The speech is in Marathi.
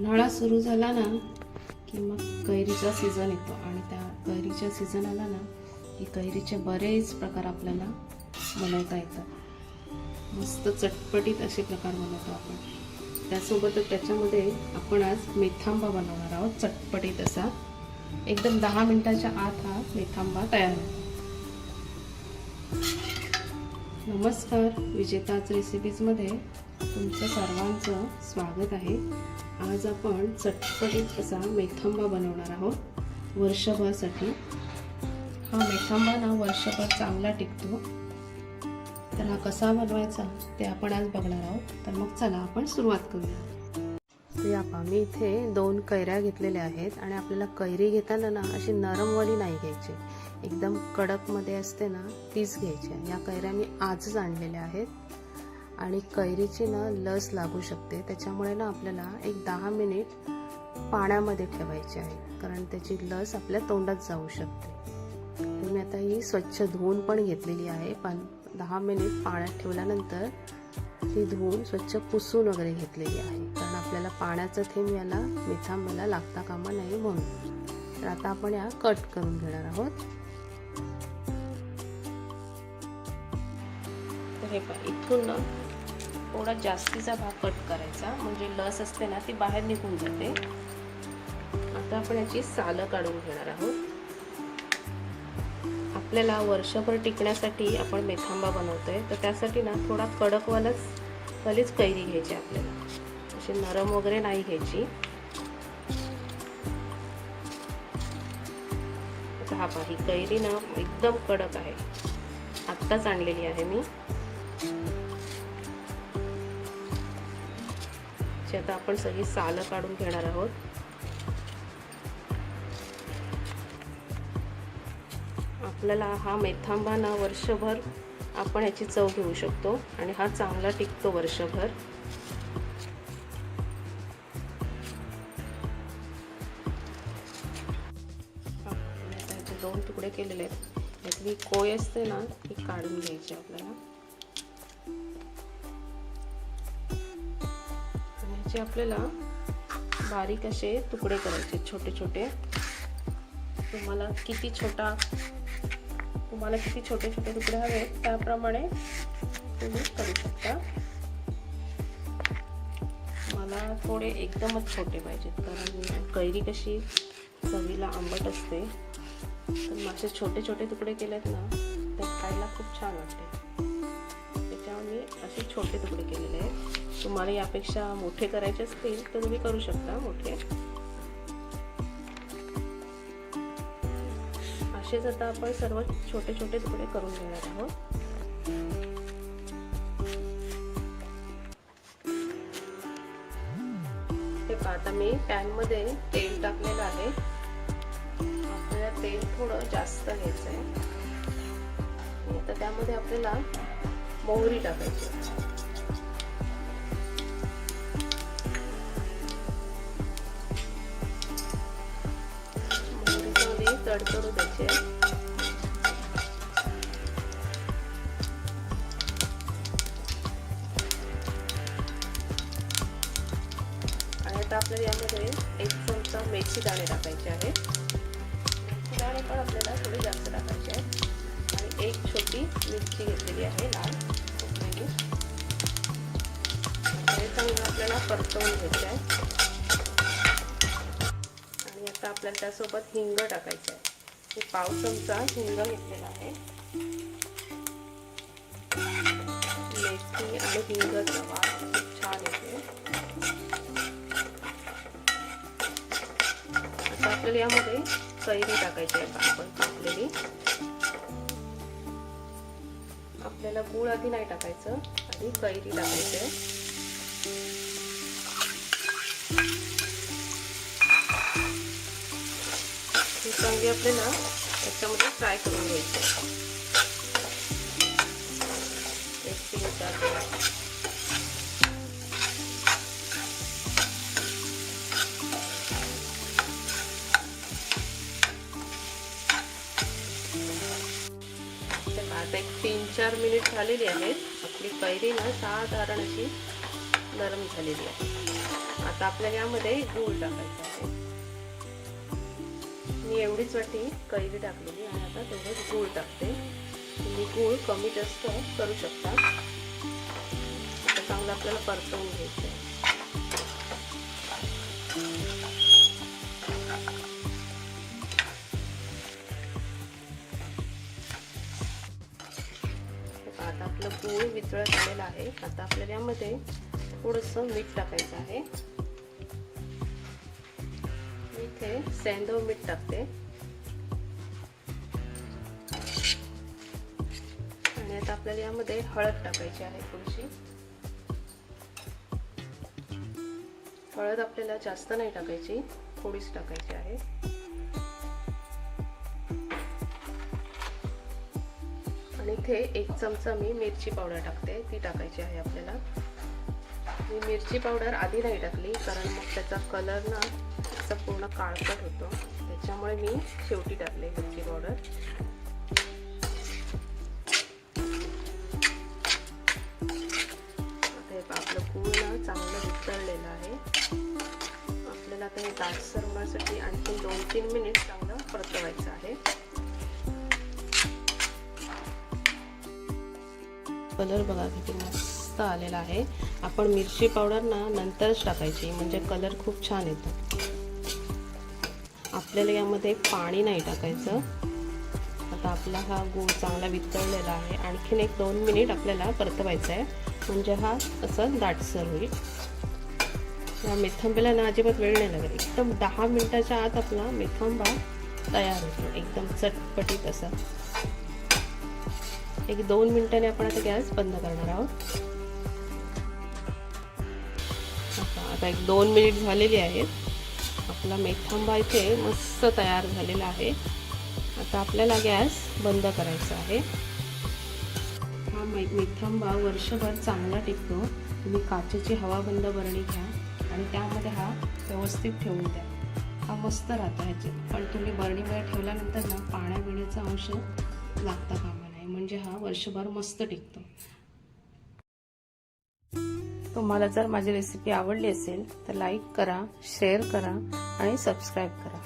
उन्हाळा सुरू झाला ना की मग कैरीचा सीझन येतो आणि त्या कैरीच्या सीझन आला ना की कैरीचे बरेच प्रकार आपल्याला बनवता येतात। मस्त चटपटीत असे प्रकार बनवतो आपण। त्यासोबतच त्याच्यामध्ये आपण आज मेथांबा बनवणार आहोत। चटपटीत असा एकदम 10 मिनिटाच्या आत हा मेथांबा तयार होतो। नमस्कार, विजेताज रेसिपीजमध्ये तुमचं सर्वांचं स्वागत आहे। आज आपण चटपटीत असा मेथांबा बनवणार आहोत वर्षभरासाठी। हा मेथांबा ना वर्षभर चांगला टिकतो। तर हा कसा बनवायचा ते आपण आज बघणार आहोत। तर मग चला आपण सुरुवात करूया। तर मी इथे 2 कैऱ्या घेतलेल्या आहेत आणि आपल्याला कैरी घेताना ना अशी नरमवाली नाही घ्यायची, एकदम कडक मध्ये असते ना तीच घ्यायची। या कैऱ्या मी आजच आणलेल्या आहेत आणि कैरीची ना लस लागू शकते, त्याच्यामुळे ना आपल्याला एक 10 मिनिट पाण्यामध्ये ठेवायची आहे, कारण त्याची लस आपल्या तोंडात जाऊ शकते। तर मी आता ही स्वच्छ धुवून पण घेतलेली आहे, पण 10 मिनिट पाण्यात ठेवल्यानंतर ती धुवून स्वच्छ पुसून वगैरे घेतलेली आहे, कारण आपल्याला पाण्याचा थेंब याला मेथांब्याला लागता कामा नाही म्हणून। तर आता आपण या कट करून घेणार आहोत। तर हे इथून ना थोडा जास्तीचा भाग कट करायचा, म्हणजे लस असते ना ती बाहेर निघून जाते। आता आपण याची सालं काढून घेणार आहोत। आपल्याला वर्षभर टिकण्यासाठी आपण मेथांबा बनवतोय, तर त्यासाठी ना थोडा कडकवालीच कैरी घ्यायची आपल्याला, अशी नरम वगैरे नाही घ्यायची। आता हा ही कैरी ना एकदम कडक आहे, आत्ताच आणलेली आहे मी। आता आपण सगळी सालं काढून घेणार आहोत। आपल्याला हा मेथांबा ना वर्षभर आपण याची चव घेऊ शकतो आणि हा चांगला टिकतो वर्षभर। त्याचे 2 तुकडे केलेले आहेत। यातली कोय असते ना ती काढून घ्यायची आपल्याला। याचे आपल्याला बारीक असे तुकडे करायचे, छोटे छोटे। तुम्हाला किती छोटे छोटे तुकडे हवेत त्याप्रमाणे तुम्ही करू शकता। मला थोडे एकदमच छोटे पाहिजेत, कारण कैरी कशी चवीला आंबट असते। तर माझे छोटे छोटे तुकडे केलेत ना ते खायला खूप छान वाटते, त्याच्यामुळे मी असे छोटे तुकडे केलेले आहेत। तुम्हाला यापेक्षा मोठे करायचे असतील तर तुम्ही करू शकता मोठे। असेच आता आपण सर्व छोटे छोटे तुकडे करून घेणार आहोत। हे आता मी पॅन मध्ये तेल टाकलेलं आहे। आपल्याला तेल थोडं जास्त घ्यायचं आहे। आता त्यामध्ये आपल्याला मोहरी टाकायची। मोहरीमध्ये तडतडू द्यायचे। आणि आता आपल्याला यामध्ये 1 चमचा मेथी दाणे टाकायचे आहेत। मेथी दाणे पण आपल्याला थोडे जास्त टाकायचे आहेत। आणि 1 छोटी मिरची घेतलेली आहे लाल खोबरेली। हे चांगलं आपल्याला परतवून घ्यायचं आहे। आणि आता आपल्याला त्यासोबत हिंग टाकायचं आहे। मी 1/2 चमचा हिंग घेतलेला आहे। मेथी आणि हिंगाचा वास खूप छान येते। आता आपल्याला यामध्ये कैरी टाकायची आहे आपण कापलेली। आपल्याला गूळ आधी नाही टाकायचं, आधी कैरी टाकायची आहे। ही चांगली आपल्याला याच्यामध्ये फ्राय करून घ्यायची आहे। 1-3-4 आता 3-4 मिनिट झालेली आहेत। आपली कैरी ना साधारण अशी नरम झालेली आहे. आता आपल्याला यामध्ये गूळ टाकायचा आहे. मी एवढीच वाटी कैरी टाकलेली आणि आता तेवढंच गूळ टाकते. तुम्ही गूळ कमी जास्त करू शकता. आता चांगलं आपल्याला परतवून घ्यायचं आहे. आता आपलं गूळ वितळत आलेलं आहे. आता आपल्याला यामध्ये थोडंसं मीठ टाकायचं आहे. मी इथे सेंधव मीठ टाकते आणि आता आपल्याला यामध्ये हळद टाकायची आहे. थोडीशी हळद आपल्याला जास्त नाही टाकायची, थोडीच टाकायची आहे. आणि इथे 1 चमचा मी मिरची पावडर टाकते, ती टाकायची आहे आपल्याला. मी मिरची पावडर आधी नाही टाकली कारण मग त्याचा कलर ना असा पूर्ण काळपट होतो, त्याच्यामुळे मी शेवटी टाकले मिरची पावडर. आता आपलं गूळ ना चांगलं वितळलेलं आहे. आपल्याला आता हे दाटसर होण्यासाठी आणखी 2-3 मिनिट चांगलं परतवायचं आहे. कलर बघा किती मस्त आलेला आहे. आपण मिरची पावडर ना नंतरच टाकायची, म्हणजे कलर खूप छान येतो. आपल्याला यामध्ये पाणी नाही टाकायचं. आता आपला हा गूळ चांगला वितळलेला आहे. आणखीन 1-2 मिनिट आपल्याला परतवायचा आहे, म्हणजे हा असं दाटसर होईल. या मेथंबीला ना अजिबात वेळ नाही लागेल. एकदम 10 मिनिटाच्या आत आपला मेथंबा तयार होतो, एकदम चटपटीत असा. 1-2 मिनिटांनी आपण आता गॅस बंद करणार आहोत. आता 1-2 मिनिट झालेली आहेत. आपला मेथंबा इथे मस्त तयार झालेला आहे. आता आपल्याला गॅस बंद करायचा आहे. हा मेथंबा वर्षभर चांगला टिकतो. तुम्ही काचेची हवाबंद बरणी घ्या आणि त्यामध्ये हा व्यवस्थित ठेवून द्या. हा मस्त राहतो ह्याच्यात. पण तुम्ही बरणीमध्ये ठेवल्यानंतर ना पाण्याबिण्याचा अंश लागता कामा नये, म्हणजे हा वर्षभर मस्त टिकतो. तुम्हाला जर माझी रेसिपी आवडली असेल तर लाईक करा, शेअर करा आणि सबस्क्राईब करा.